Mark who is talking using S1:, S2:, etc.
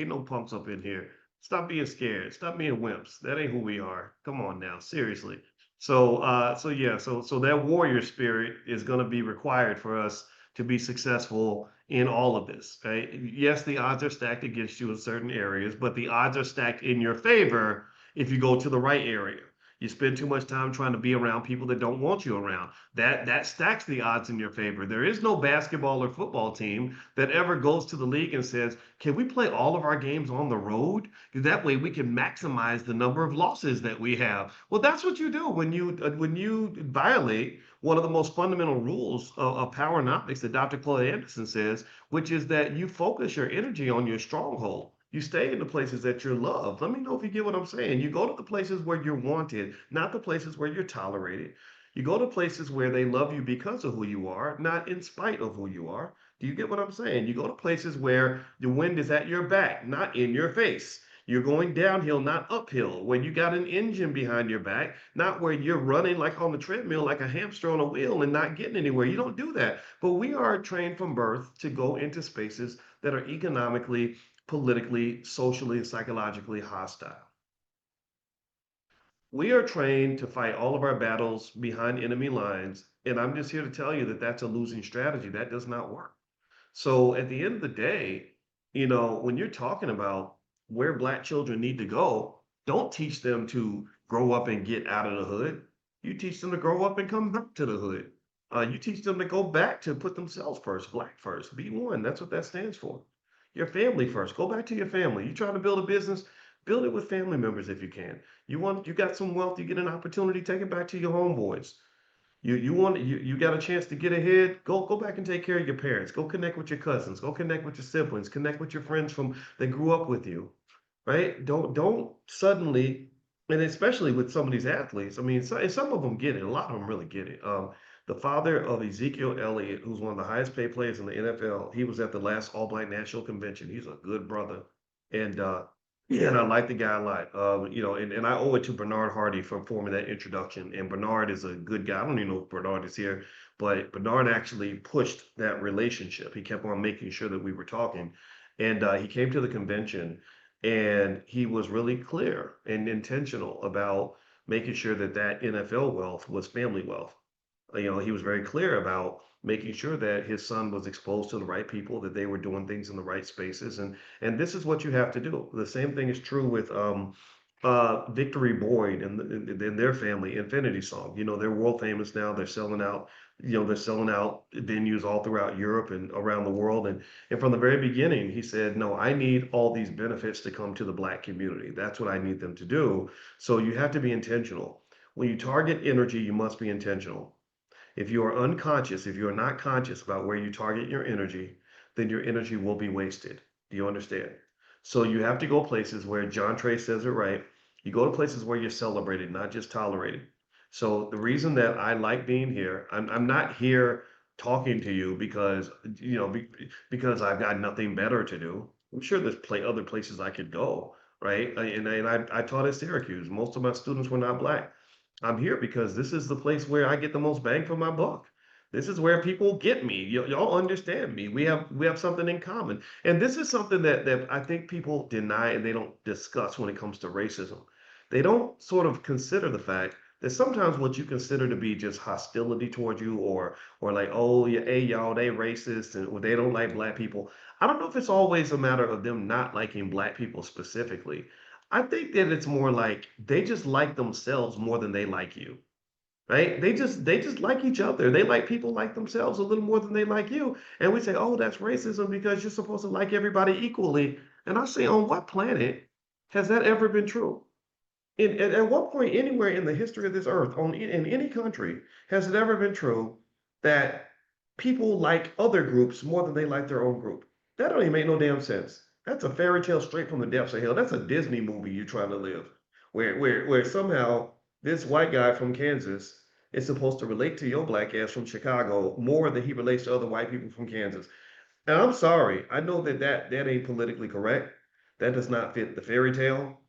S1: ain't no punks up in here. Stop being scared. Stop being wimps. That ain't who we are. Come on now, seriously. So that warrior spirit is going to be required for us to be successful in all of this, right? Yes, the odds are stacked against you in certain areas, but the odds are stacked in your favor if you go to the right area. You spend too much time trying to be around people that don't want you around. That stacks the odds in your favor. There is no basketball or football team that ever goes to the league and says, "Can we play all of our games on the road? That way we can maximize the number of losses that we have." Well, that's what you do when you violate one of the most fundamental rules of powernomics that Dr. Claude Anderson says, which is that you focus your energy on your stronghold. You stay in the places that you're loved. Let me know if you get what I'm saying. You go to the places where you're wanted, not the places where you're tolerated. You go to places where they love you because of who you are, not in spite of who you are. Do you get what I'm saying? You go to places where the wind is at your back, not in your face. You're going downhill, not uphill, where you got an engine behind your back, not where you're running like on the treadmill, like a hamster on a wheel and not getting anywhere. You don't do that. But we are trained from birth to go into spaces that are economically, politically, socially, and psychologically hostile. We are trained to fight all of our battles behind enemy lines. And I'm just here to tell you that that's a losing strategy. That does not work. So at the end of the day, when you're talking about where Black children need to go, don't teach them to grow up and get out of the hood. You teach them to grow up and come back to the hood. You teach them to go back to put themselves first, Black first, be one. That's what that stands for. Your family first. Go back to your family. You trying to build a business, build it with family members if you can. You got some wealth, you get an opportunity, take it back to your homeboys. You got a chance to get ahead, go back and take care of your parents. Go connect with your cousins, go connect with your siblings, connect with your friends from that grew up with you, right? Don't suddenly, and especially with some of these athletes, I mean, some of them get it, a lot of them really get it. The father of Ezekiel Elliott, who's one of the highest paid players in the NFL, he was at the last All Black National Convention. He's a good brother, and yeah, and I like the guy a lot. And I owe it to Bernard Hardy for forming that introduction. And Bernard is a good guy. I don't even know if Bernard is here, but Bernard actually pushed that relationship. He kept on making sure that we were talking. And he came to the convention and he was really clear and intentional about making sure that that NFL wealth was family wealth. He was very clear about making sure that his son was exposed to the right people, that they were doing things in the right spaces, and this is what you have to do. The same thing is true with Victory Boyd and their family, Infinity Song. They're world famous now. They're selling out. They're selling out venues all throughout Europe and around the world. And from the very beginning, he said, "No, I need all these benefits to come to the Black community. That's what I need them to do." So you have to be intentional. When you target energy, you must be intentional. If you are unconscious, if you are not conscious about where you target your energy, then your energy will be wasted. Do you understand? So you have to go places where John Trey says it right. You go to places where you're celebrated, not just tolerated. So the reason that I like being here, I'm not here talking to you because I've got nothing better to do. I'm sure there's other places I could go, right? And I taught at Syracuse. Most of my students were not Black. I'm here because this is the place where I get the most bang for my buck. This is where people get me. Y'all understand me. We have something in common. And this is something that I think people deny and they don't discuss when it comes to racism. They don't sort of consider the fact that sometimes what you consider to be just hostility toward you or like, oh yeah, hey y'all, they racist and or they don't like Black people. I don't know if it's always a matter of them not liking Black people specifically. I think that it's more like they just like themselves more than they like you, right? They just like each other. They like people like themselves a little more than they like you. And we say, "Oh, that's racism because you're supposed to like everybody equally." And I say, on what planet has that ever been true? At what point anywhere in the history of this earth, in any country, has it ever been true that people like other groups more than they like their own group? That don't even make no damn sense. That's a fairy tale straight from the depths of hell. That's a Disney movie you're trying to live, where somehow this white guy from Kansas is supposed to relate to your Black ass from Chicago more than he relates to other white people from Kansas. And I'm sorry, I know that ain't politically correct. That does not fit the fairy tale.